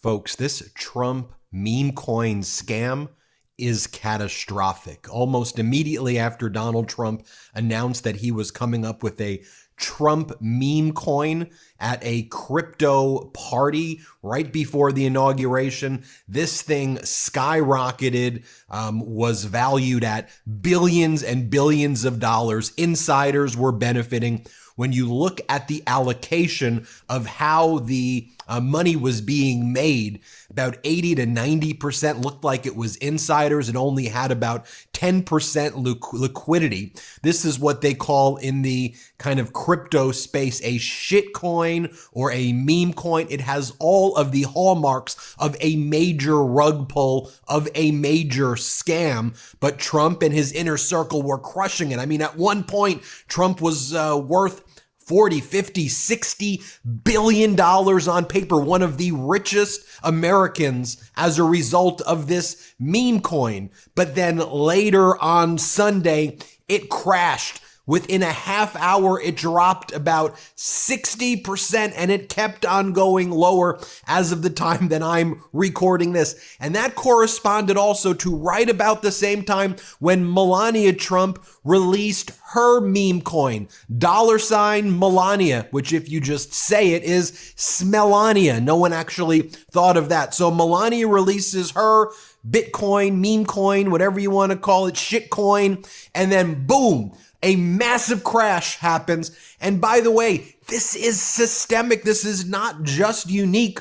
Folks, this Trump meme coin scam is catastrophic. Almost immediately after Donald Trump announced that he was coming up with a Trump meme coin at a crypto party right before the inauguration, this thing skyrocketed, was valued at billions and billions of dollars. Insiders were benefiting. When you look at the allocation of how the money was being made, about 80 to 90% looked like it was insiders. It only had about 10% liquidity. This is what they call in the kind of crypto space a shit coin or a meme coin. It has all of the hallmarks of a major rug pull, of a major scam, but Trump and his inner circle were crushing it. I mean, at one point, Trump was worth 40, 50, 60 billion dollars on paper, one of the richest Americans as a result of this meme coin. But then later on Sunday, it crashed. Within a half hour, it dropped about 60%, and it kept on going lower as of the time that I'm recording this. And that corresponded also to right about the same time when Melania Trump released her meme coin, $Melania, which if you just say it is Smelania. No one actually thought of that. So Melania releases her Bitcoin, meme coin, whatever you want to call it, shit coin, and then boom, a massive crash happens. And by the way, this is systemic. This is not just unique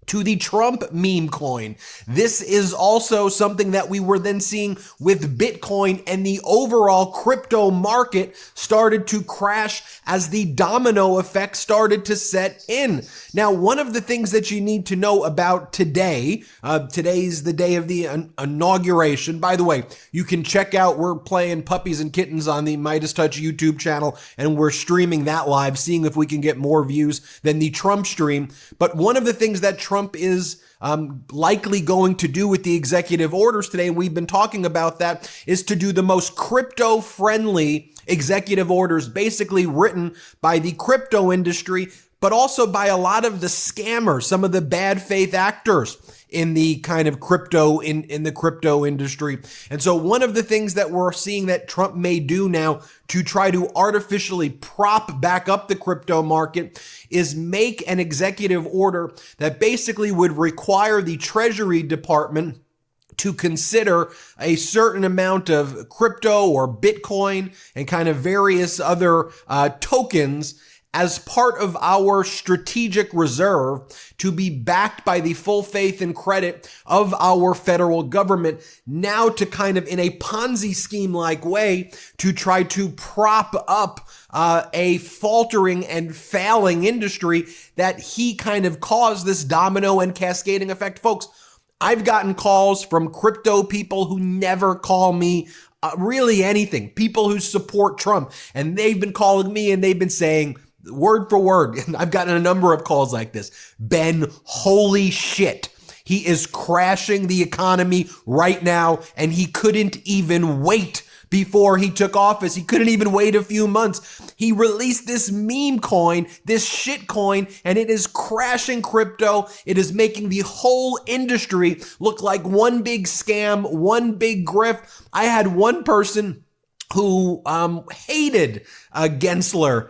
to the Trump meme coin. This is also something that we were then seeing with Bitcoin, and the overall crypto market started to crash as the domino effect started to set in. Now, one of the things that you need to know about today, today's the day of the inauguration. By the way, you can check out, we're playing Puppies and Kittens on the MeidasTouch YouTube channel, and we're streaming that live, seeing if we can get more views than the Trump stream. But one of the things that Trump is likely going to do with the executive orders today, and we've been talking about that, is to do the most crypto-friendly executive orders, basically written by the crypto industry, but also by a lot of the scammers, some of the bad faith actors in the kind of crypto, in the crypto industry. And so one of the things that we're seeing that Trump may do now to try to artificially prop back up the crypto market is make an executive order that basically would require the Treasury Department to consider a certain amount of crypto or Bitcoin and kind of various other tokens as part of our strategic reserve to be backed by the full faith and credit of our federal government, now to kind of in a Ponzi scheme-like way to try to prop up a faltering and failing industry that he kind of caused this domino and cascading effect. Folks, I've gotten calls from crypto people who never call me really anything, people who support Trump, and they've been calling me and they've been saying, word for word, I've gotten a number of calls like this: Ben, holy shit, he is crashing the economy right now, and he couldn't even wait before he took office. He couldn't even wait a few months. He released this meme coin, this shit coin, and it is crashing crypto. It is making the whole industry look like one big scam, one big grift. I had one person who hated Gensler,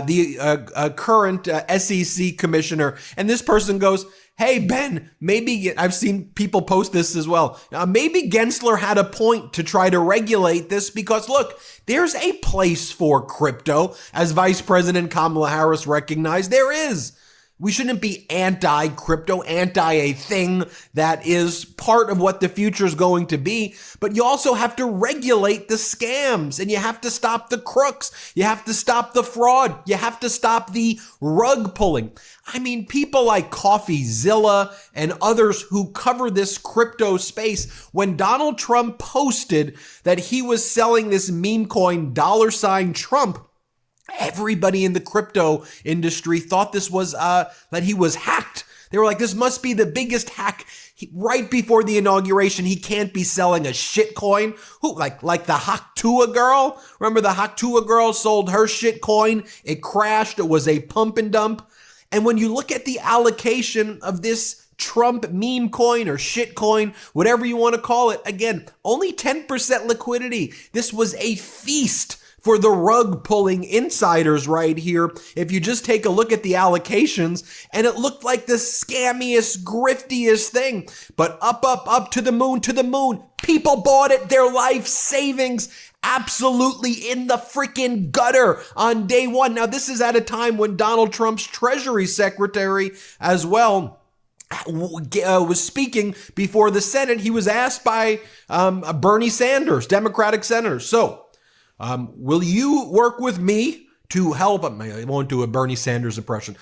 the current SEC commissioner. And this person goes, hey, Ben, maybe, I've seen people post this as well, maybe Gensler had a point to try to regulate this because, look, there's a place for crypto, as Vice President Kamala Harris recognized. There is. We shouldn't be anti-crypto, anti a thing that is part of what the future is going to be. But you also have to regulate the scams, and you have to stop the crooks. You have to stop the fraud. You have to stop the rug pulling. I mean, people like CoffeeZilla and others who cover this crypto space, when Donald Trump posted that he was selling this meme coin $Trump, everybody in the crypto industry thought this was, that he was hacked. They were like, this must be the biggest hack. Right before the inauguration, he can't be selling a shit coin. Who, like the Haktua girl? Remember the Haktua girl sold her shit coin? It crashed. It was a pump and dump. And when you look at the allocation of this Trump meme coin or shit coin, whatever you want to call it. Again, only 10% liquidity. This was a feast for the rug pulling insiders right here. If you just take a look at the allocations, and it looked like the scammiest, griftiest thing, but up to the moon, people bought it, their life savings absolutely in the freaking gutter on day one. Now, this is at a time when Donald Trump's Treasury Secretary as well was speaking before the Senate. He was asked by Bernie Sanders, Democratic senator. So, will you work with me to help? I won't do a Bernie Sanders impression.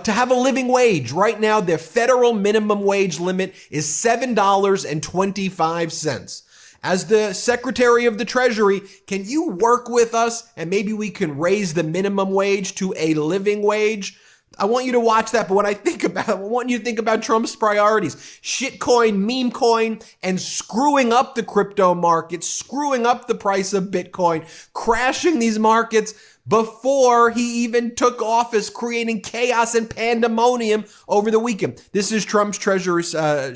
To have a living wage. Right now, their federal minimum wage limit is $7.25. As the Secretary of the Treasury, can you work with us and maybe we can raise the minimum wage to a living wage? I want you to watch that, but I want you to think about Trump's priorities. Shitcoin, meme coin, and screwing up the crypto market, screwing up the price of Bitcoin, crashing these markets before he even took office, creating chaos and pandemonium over the weekend. This is Trump's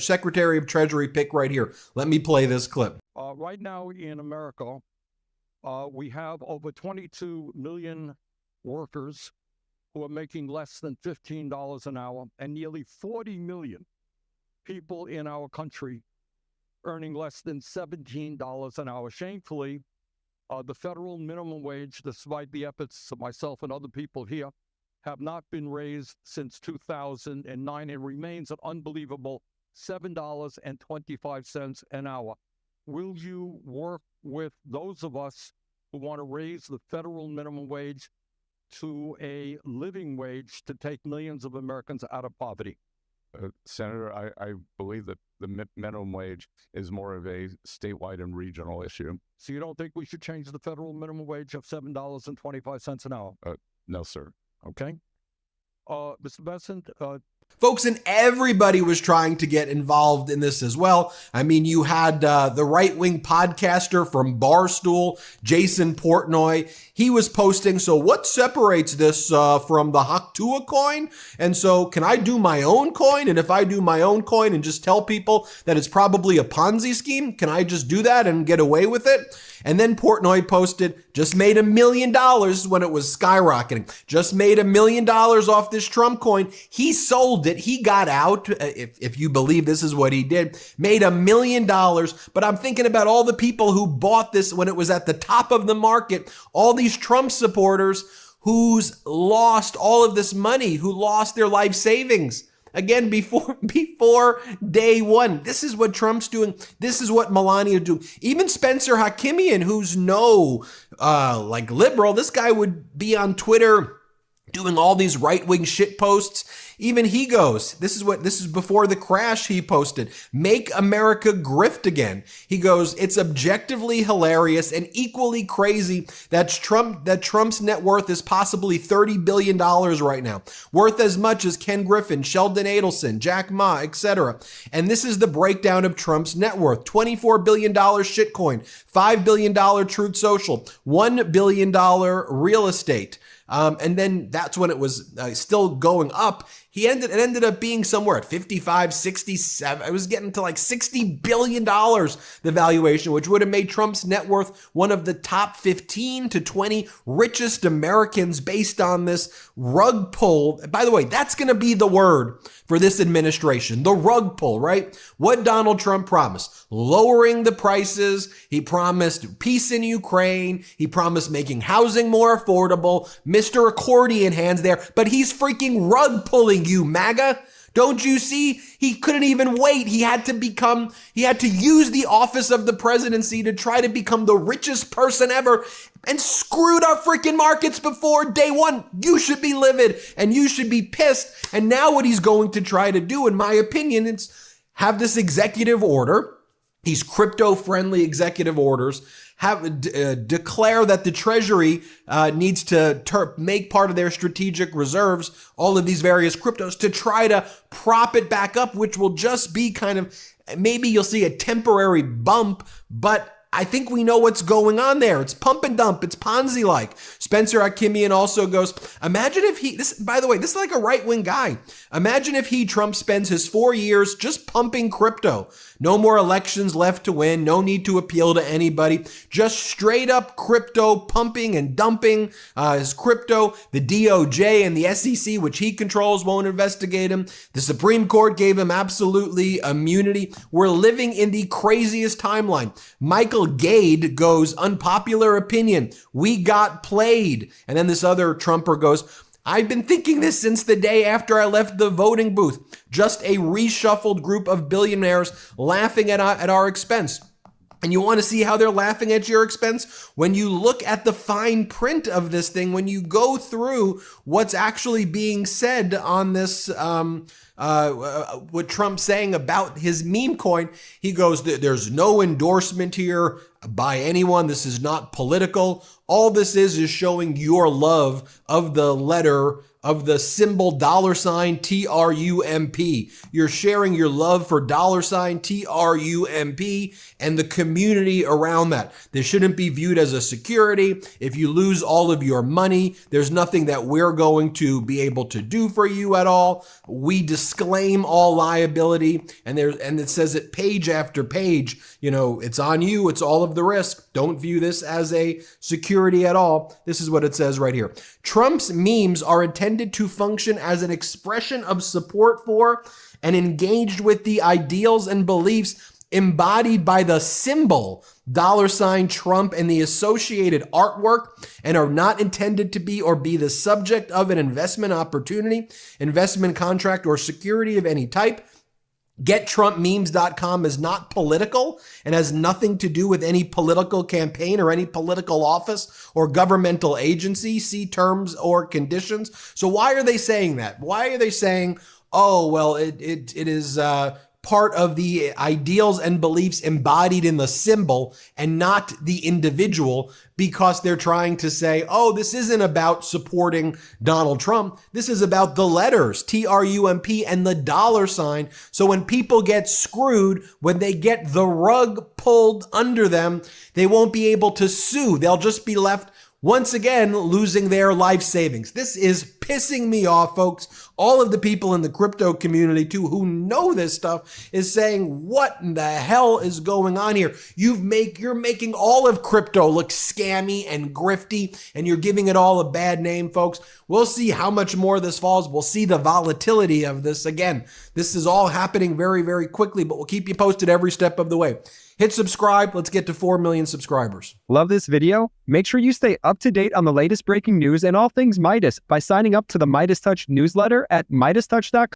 Secretary of Treasury pick right here. Let me play this clip. Right now in America, we have over 22 million workers who are making less than $15 an hour, and nearly 40 million people in our country earning less than $17 an hour. Shamefully, the federal minimum wage, despite the efforts of myself and other people here, have not been raised since 2009 and remains an unbelievable $7.25 an hour. Will you work with those of us who want to raise the federal minimum wage to a living wage to take millions of Americans out of poverty? Senator, I believe that the minimum wage is more of a statewide and regional issue. So you don't think we should change the federal minimum wage of $7.25 an hour? No, sir. Okay. Mr. Bessent, Folks, and everybody was trying to get involved in this as well. I mean, you had the right-wing podcaster from Barstool, Jason Portnoy. He was posting, so what separates this from the Haktua coin? And so can I do my own coin? And if I do my own coin and just tell people that it's probably a Ponzi scheme, can I just do that and get away with it? And then Portnoy posted, just made $1 million when it was skyrocketing. Just made $1 million off this Trump coin. He sold it. He got out, if you believe this is what he did, made $1 million. But I'm thinking about all the people who bought this when it was at the top of the market, all these Trump supporters who's lost all of this money, who lost their life savings. Again, before day one. This is what Trump's doing. This is what Melania doing. Even Spencer Hakimian, who's like liberal, this guy would be on Twitter doing all these right-wing shit posts. Even he goes, this is before the crash he posted, make America grift again. He goes, it's objectively hilarious and equally crazy that Trump's net worth is possibly $30 billion right now, worth as much as Ken Griffin, Sheldon Adelson, Jack Ma, etc. And this is the breakdown of Trump's net worth: $24 billion shitcoin, $5 billion Truth Social, $1 billion real estate. And then that's when it was still going up. It ended up being somewhere at 55, 67. It was getting to like $60 billion, the valuation, which would have made Trump's net worth one of the top 15 to 20 richest Americans based on this rug pull. By the way, that's going to be the word for this administration, the rug pull, right? What Donald Trump promised: lowering the prices. He promised peace in Ukraine. He promised making housing more affordable. Mr. Accordion hands there, but he's freaking rug pulling you, MAGA. Don't you see? He couldn't even wait. He had to use the office of the presidency to try to become the richest person ever and screwed our freaking markets before day one. You should be livid and you should be pissed. And now what he's going to try to do, in my opinion, is have this executive order, these crypto-friendly executive orders, declare that the Treasury needs to make part of their strategic reserves all of these various cryptos to try to prop it back up, which will just be kind of, maybe you'll see a temporary bump, but I think we know what's going on there. It's pump and dump. It's Ponzi-like. Spencer Akimian also goes, imagine if by the way, this is like a right-wing guy. Imagine if Trump spends his 4 years just pumping crypto. No more elections left to win. No need to appeal to anybody. Just straight up crypto pumping and dumping his crypto. The DOJ and the SEC, which he controls, won't investigate him. The Supreme Court gave him absolutely immunity. We're living in the craziest timeline. Michael Gade goes, unpopular opinion. We got played. And then this other Trumper goes, I've been thinking this since the day after I left the voting booth. Just a reshuffled group of billionaires laughing at our expense. And you want to see how they're laughing at your expense? When you look at the fine print of this thing, when you go through what's actually being said on this, what Trump's saying about his meme coin, he goes, there's no endorsement here by anyone. This is not political. All this is showing your love of the letter of the symbol $TRUMP. You're sharing your love for $TRUMP and the community around that. This shouldn't be viewed as a security. If you lose all of your money, there's nothing that we're going to be able to do for you at all. We disclaim all liability, and it says it page after page. It's on you. It's all of the risk. Don't view this as a security at all. This is what it says right here. Trump's memes are intended to function as an expression of support for and engaged with the ideals and beliefs embodied by the symbol $Trump and the associated artwork, and are not intended to be or be the subject of an investment opportunity, investment contract, or security of any type. GetTrumpMemes.com is not political and has nothing to do with any political campaign or any political office or governmental agency. See terms or conditions. So why are they saying that? Why are they saying, oh, well, it is part of the ideals and beliefs embodied in the symbol and not the individual? Because they're trying to say, oh, this isn't about supporting Donald Trump. This is about the letters, TRUMP, and the $. So when people get screwed, when they get the rug pulled under them, they won't be able to sue. They'll just be left once again losing their life savings. This is pissing me off, folks. All of the people in the crypto community too who know this stuff is saying, what in the hell is going on here? You're making all of crypto look scammy and grifty, and you're giving it all a bad name, folks. We'll see how much more this falls. We'll see the volatility of this. Again, this is all happening very, very quickly, but we'll keep you posted every step of the way. Hit subscribe. Let's get to 4 million subscribers. Love this video? Make sure you stay up to date on the latest breaking news and all things Midas by signing up to the MeidasTouch newsletter at MeidasTouch.com.